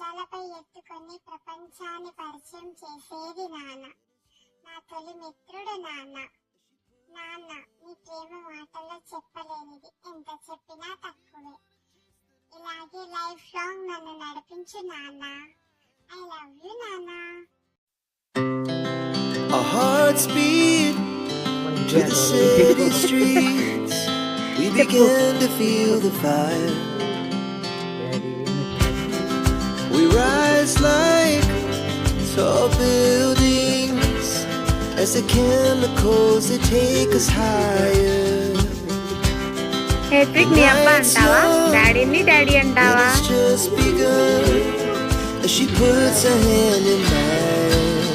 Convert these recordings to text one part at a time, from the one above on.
భుజాలపై ఎత్తుకొని ప్రపంచాన్ని పరిచయం చేసేది నాన్న. నా తొలి మిత్రుడు నాన్న. నాన్న నీ ప్రేమ మాటల్లో చెప్పలేనిది, ఎంత చెప్పినా తక్కువే. ఇలాగే లైఫ్ లాంగ్ నన్ను నడిపించు నాన్న. ఐ లవ్ యు నాన్న. Our hearts beat to the city streets. We began to feel the fire. We rise like tall buildings as the chemicals that take us higher. హేత్రిక్ నీ అబ్బా అంటావా, డాడీని డాడీ అంటావా? It's just begun as she puts her hand in mine.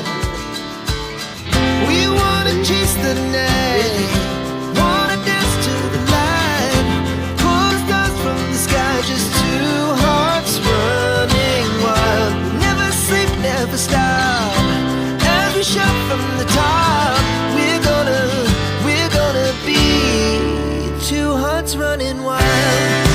We wanna chase the night, wanna dance to the light, pull stars from the sky, just two hearts running wild. Never sleep, never stop, as we shout from the top. We're gonna be two hearts running wild.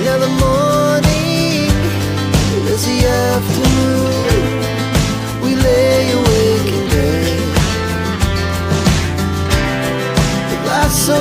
Now the morning is the afternoon. We lay awake in bed. The life's so